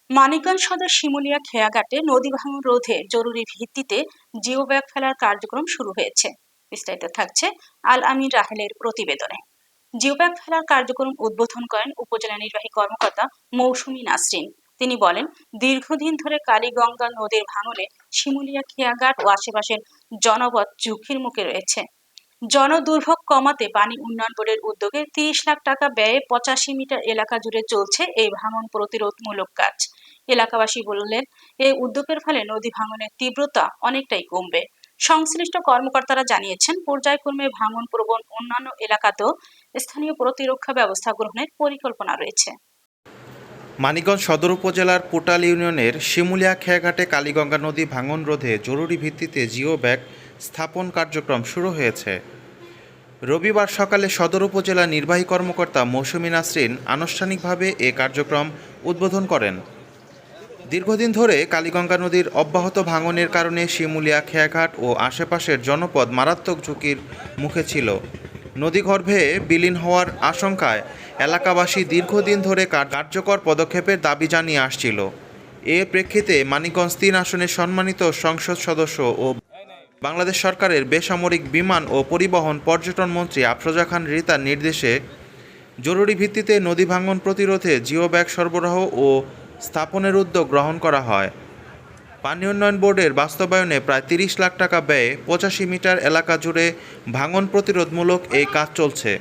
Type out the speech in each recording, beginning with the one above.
মানিকগঞ্জ সদর শিমুলিয়া খেয়াঘাটে নদী ভাঙন রোধে জরুরি ভিত্তিতে জিও ব্যাগ ফেলার কার্যক্রম শুরু হয়েছে। বিস্তারিত থাকছে আল আমিন রাহেলের প্রতিবেদনে। জিও ব্যাগ ফেলার কার্যক্রম উদ্বোধন করেন উপজেলা নির্বাহী কর্মকর্তা মৌসুমী নাসরিন। তিনি বলেন, দীর্ঘদিন ধরে কালীগঙ্গা নদীর ভাঙনে শিমুলিয়া খেয়াঘাট ও আশেপাশের জনপদ ঝুঁকির মুখে রয়েছে। জনদুর্ভোগ কমাতে পানি উন্নয়ন বোর্ডের উদ্যোগে ৩০ লাখ টাকা ব্যয়ে ৮৫ মিটার এলাকা জুড়ে চলছে এই ভাঙন প্রতিরোধমূলক কাজ। এলাকাবাসী বললেন, এই উদ্যোগের ফলে নদী ভাঙনের তীব্রতা অনেকটাই কমবে। সংশ্লিষ্ট কর্মকর্তারা জানিয়েছেন, পর্যায়ক্রমে ভাঙন প্রবণ অন্যান্য এলাকাতেও স্থানীয় প্রতিরক্ষা ব্যবস্থা গ্রহণের পরিকল্পনা রয়েছে। মানিকগঞ্জ সদর উপজেলার পোটাল ইউনিয়নের শিমুলিয়া খেয়াঘাটে কালীগঙ্গা নদী ভাঙন রোধে জরুরি ভিত্তিতে জিও ব্যাগ স্থাপন কার্যক্রম শুরু হয়েছে। রবিবার সকালে সদর উপজেলা নির্বাহী কর্মকর্তা মৌসুমী নাসরিন আনুষ্ঠানিকভাবে এ কার্যক্রম উদ্বোধন করেন। দীর্ঘদিন ধরে কালীগঙ্গা নদীর অব্যাহত ভাঙনের কারণে শিমুলিয়া খেয়াঘাট ও আশেপাশের জনপদ মারাত্মক ঝুঁকির মুখে ছিল। নদীগর্ভে বিলীন হওয়ার আশঙ্কায় এলাকাবাসী দীর্ঘদিন ধরে কার্যকর পদক্ষেপের দাবি জানিয়ে আসছিল। এর প্রেক্ষিতে মানিকগঞ্জ ৩ আসনের সম্মানিত সংসদ সদস্য ও বাংলাদেশ সরকারের বেসামরিক বিমান ও পরিবহন পর্যটন মন্ত্রী আফরোজা খান রিতার নির্দেশে জরুরি ভিত্তিতে নদী ভাঙন প্রতিরোধে জিও ব্যাগ সরবরাহ ও স্থাপনের উদ্যোগ গ্রহণ করা হয়। পানি উন্নয়ন বোর্ডের বাস্তবায়নে প্রায় ৩০ লাখ টাকা ব্যয়ে ৮৫ মিটার এলাকা জুড়ে ভাঙন প্রতিরোধমূলক এই কাজ চলছে।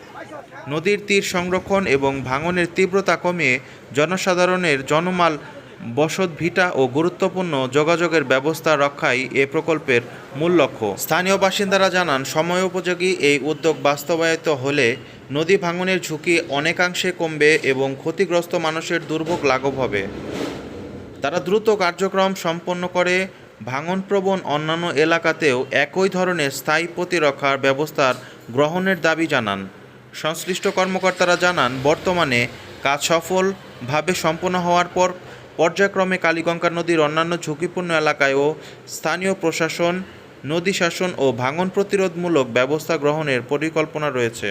নদীর তীর সংরক্ষণ এবং ভাঙনের তীব্রতা কমিয়ে জনসাধারণের জনমাল বসত ভিটা ও গুরুত্বপূর্ণ যোগাযোগের ব্যবস্থা রক্ষাই এ প্রকল্পের মূল লক্ষ্য। স্থানীয় বাসিন্দারা জানান, সময়োপযোগী এই উদ্যোগ বাস্তবায়িত হলে নদী ভাঙনের ঝুঁকি অনেকাংশে কমবে এবং ক্ষতিগ্রস্ত মানুষের দুর্ভোগ লাঘব হবে। তারা দ্রুত কার্যক্রম সম্পন্ন করে ভাঙনপ্রবণ অন্যান্য এলাকাতেও একই ধরনের স্থায়ী প্রতিরক্ষার ব্যবস্থার গ্রহণের দাবি জানান। সংশ্লিষ্ট কর্মকর্তারা জানান, বর্তমানে কাজ সফলভাবে সম্পন্ন হওয়ার পর পর্যায়ক্রমে কালীগঙ্গা নদীর অন্যান্য ঝুঁকিপূর্ণ এলাকায়ও স্থানীয় প্রশাসন নদী শাসন ও ভাঙন প্রতিরোধমূলক ব্যবস্থা গ্রহণের পরিকল্পনা রয়েছে।